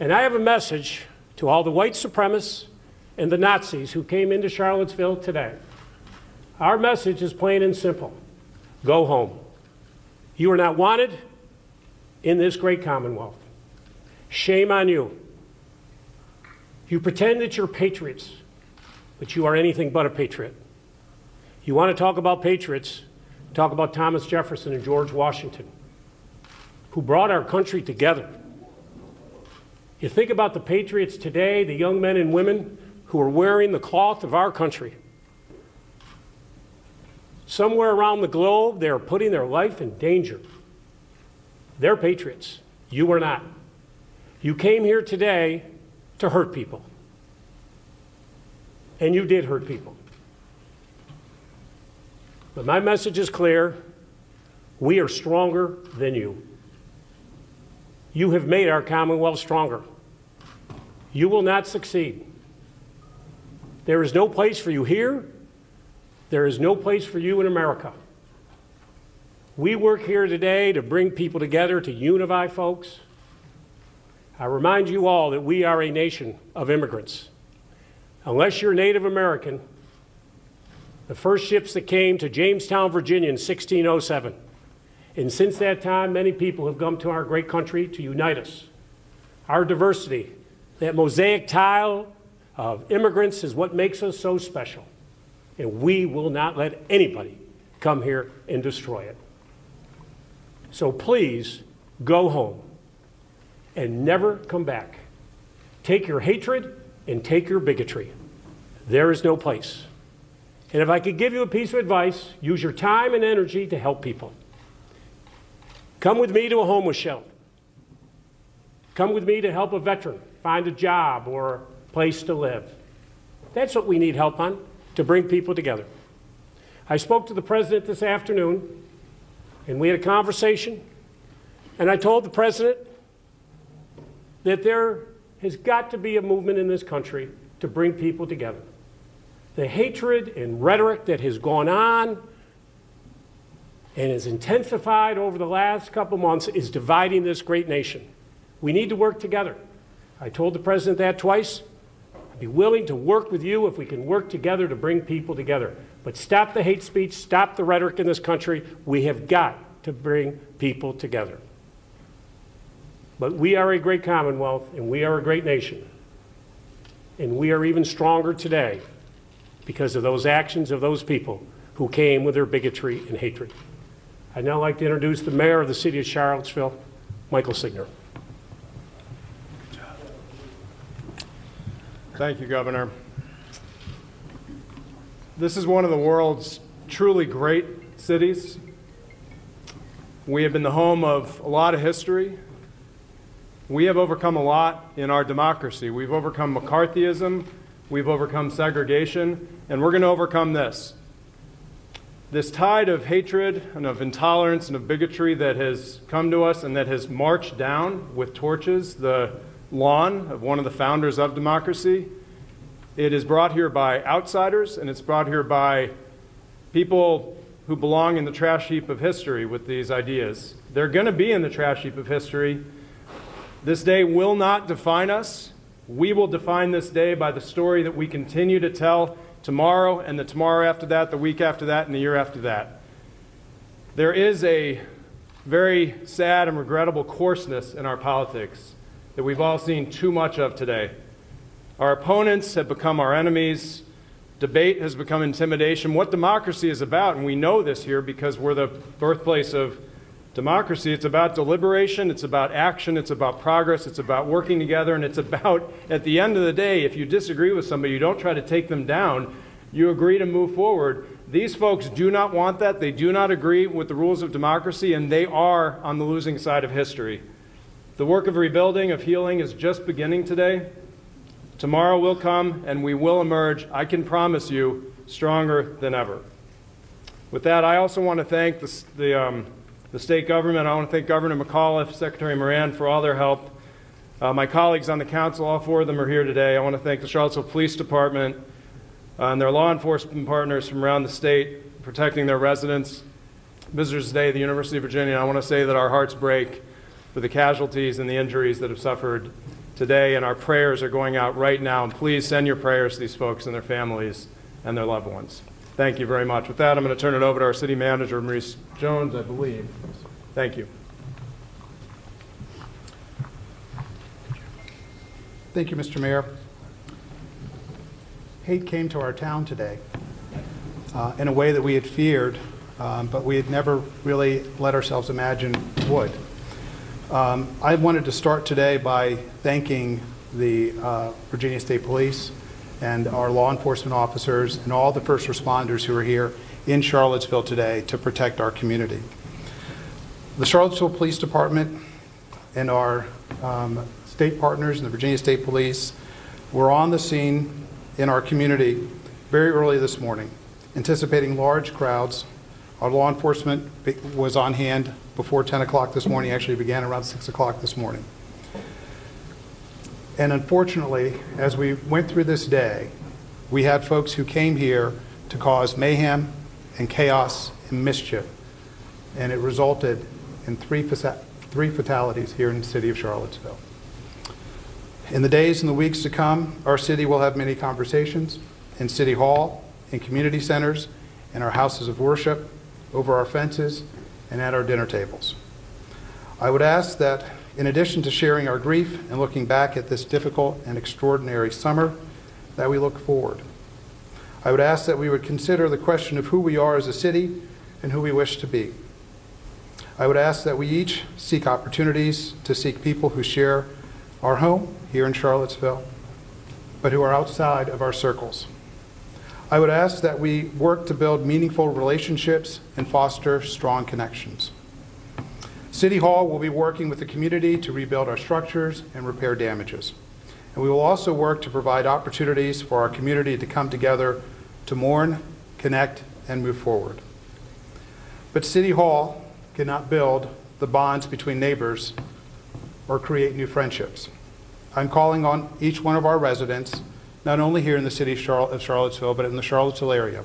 And I have a message to all the white supremacists and the Nazis who came into Charlottesville today. Our message is plain and simple. Go home. You are not wanted in this great commonwealth. Shame on you. You pretend that you're patriots, but you are anything but a patriot. You want to talk about patriots, talk about Thomas Jefferson and George Washington, who brought our country together. You think about the patriots today, the young men and women who are wearing the cloth of our country. Somewhere around the globe, they are putting their life in danger. They're patriots. You are not. You came here today to hurt people. And you did hurt people. But my message is clear. We are stronger than you. You have made our commonwealth stronger. You will not succeed. There is no place for you here. There is no place for you in America. We work here today to bring people together, to unify folks. I remind you all that we are a nation of immigrants. Unless you're Native American, the first ships that came to Jamestown, Virginia in 1607. And since that time, many people have come to our great country to unite us. Our diversity, that mosaic tile of immigrants, is what makes us so special. And we will not let anybody come here and destroy it. So please go home and never come back. Take your hatred and take your bigotry. There is no place. And if I could give you a piece of advice, use your time and energy to help people. Come with me to a homeless shelter. Come with me to help a veteran find a job or a place to live. That's what we need help on, to bring people together. I spoke to the president this afternoon, and we had a conversation, and I told the president that there has got to be a movement in this country to bring people together. The hatred and rhetoric that has gone on and has intensified over the last couple months is dividing this great nation. We need to work together. I told the president that twice. I'd be willing to work with you if we can work together to bring people together. But stop the hate speech, stop the rhetoric in this country. We have got to bring people together. But we are a great commonwealth, and we are a great nation. And we are even stronger today because of those actions of those people who came with their bigotry and hatred. I'd now like to introduce the mayor of the city of Charlottesville, Michael Signer. Thank you, Governor. This is one of the world's truly great cities. We have been the home of a lot of history. We have overcome a lot in our democracy. We've overcome McCarthyism, we've overcome segregation, and we're going to overcome this. This tide of hatred and of intolerance and of bigotry that has come to us and that has marched down with torches the lawn of one of the founders of democracy, it is brought here by outsiders, and it's brought here by people who belong in the trash heap of history with these ideas. They're going to be in the trash heap of history. This day will not define us. We will define this day by the story that we continue to tell tomorrow and the tomorrow after that, the week after that, and the year after that. There is a very sad and regrettable coarseness in our politics that we've all seen too much of today. Our opponents have become our enemies. Debate has become intimidation. What democracy is about, and we know this here because we're the birthplace of democracy, it's about deliberation, it's about action, it's about progress, it's about working together, and it's about, at the end of the day, if you disagree with somebody, you don't try to take them down, you agree to move forward. These folks do not want that. They do not agree with the rules of democracy, and they are on the losing side of history. The work of rebuilding, of healing, is just beginning today. Tomorrow will come, and we will emerge, I can promise you, stronger than ever. With that, I also want to thank the state government. I want to thank Governor McAuliffe, Secretary Moran for all their help. My colleagues on the council, all four of them are here today. I want to thank the Charlottesville Police Department and their law enforcement partners from around the state protecting their residents. Visitors today at the University of Virginia, I want to say that our hearts break for the casualties and the injuries that have suffered today, and our prayers are going out right now. And please send your prayers to these folks and their families and their loved ones. Thank you very much. With that, I'm going to turn it over to our city manager, Maurice Jones, I believe. Thank you. Thank you, Mr. Mayor. Hate came to our town today in a way that we had feared, but we had never really let ourselves imagine would. I wanted to start today by thanking the Virginia State Police and our law enforcement officers and all the first responders who are here in Charlottesville today to protect our community. The Charlottesville Police Department and our state partners and the Virginia State Police were on the scene in our community very early this morning, anticipating large crowds. Our law enforcement was on hand before 10 o'clock this morning, actually began around 6 o'clock this morning. And unfortunately, as we went through this day, we had folks who came here to cause mayhem and chaos and mischief, and it resulted in three fatalities here in the city of Charlottesville. In the days and the weeks to come, our city will have many conversations in City Hall, in community centers, in our houses of worship, over our fences, and at our dinner tables. I would ask that, in addition to sharing our grief and looking back at this difficult and extraordinary summer, that we look forward. I would ask that we would consider the question of who we are as a city and who we wish to be. I would ask that we each seek opportunities to seek people who share our home here in Charlottesville, but who are outside of our circles. I would ask that we work to build meaningful relationships and foster strong connections. City Hall will be working with the community to rebuild our structures and repair damages. And we will also work to provide opportunities for our community to come together to mourn, connect, and move forward. But City Hall cannot build the bonds between neighbors or create new friendships. I'm calling on each one of our residents, not only here in the city of Charlottesville, but in the Charlottesville area,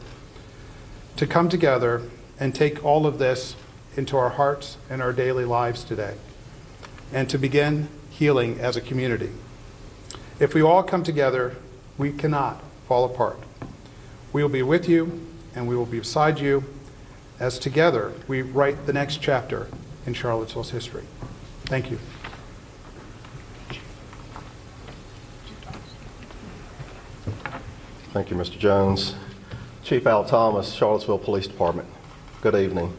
to come together and take all of this into our hearts and our daily lives today, and to begin healing as a community. If we all come together, we cannot fall apart. We will be with you, and we will be beside you, as together we write the next chapter in Charlottesville's history. Thank you. Thank you, Mr. Jones. Chief Al Thomas, Charlottesville Police Department. Good evening.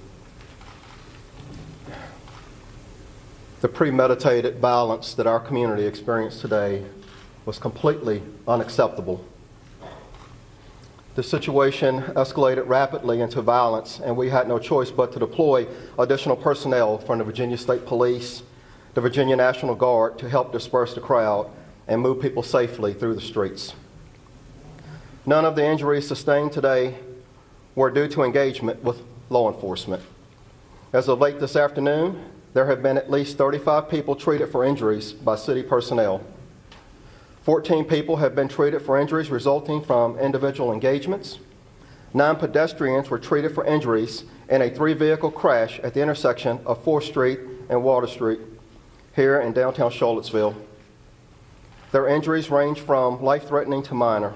The premeditated violence that our community experienced today was completely unacceptable. The situation escalated rapidly into violence, and we had no choice but to deploy additional personnel from the Virginia State Police, the Virginia National Guard, to help disperse the crowd and move people safely through the streets. None of the injuries sustained today were due to engagement with law enforcement. As of late this afternoon, there have been at least 35 people treated for injuries by city personnel. 14 people have been treated for injuries resulting from individual engagements. 9 pedestrians were treated for injuries in a 3-vehicle crash at the intersection of 4th Street and Water Street here in downtown Charlottesville. Their injuries range from life-threatening to minor.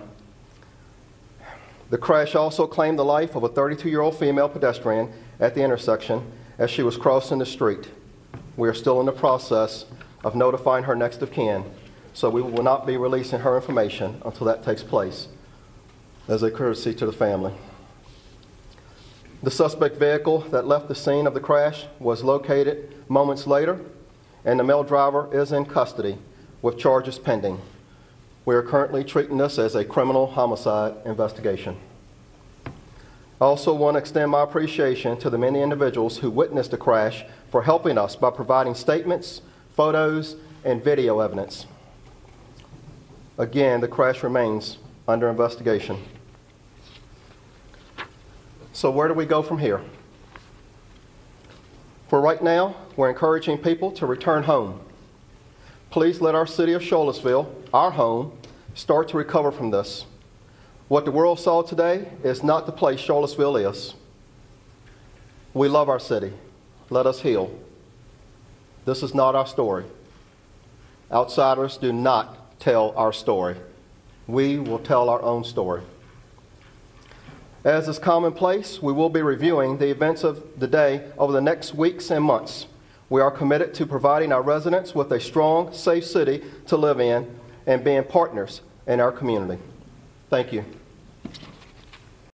The crash also claimed the life of a 32-year-old female pedestrian at the intersection as she was crossing the street. We are still in the process of notifying her next of kin, so we will not be releasing her information until that takes place, as a courtesy to the family. The suspect vehicle that left the scene of the crash was located moments later, and the male driver is in custody with charges pending. We are currently treating this as a criminal homicide investigation. I also want to extend my appreciation to the many individuals who witnessed the crash for helping us by providing statements, photos, and video evidence. Again, the crash remains under investigation. So where do we go from here? For right now, we're encouraging people to return home. Please let our city of Charlottesville, our home, start to recover from this. What the world saw today is not the place Charlottesville is. We love our city. Let us heal. This is not our story. Outsiders do not tell our story. We will tell our own story. As is commonplace, we will be reviewing the events of the day over the next weeks and months. We are committed to providing our residents with a strong, safe city to live in and being partners in our community. Thank you.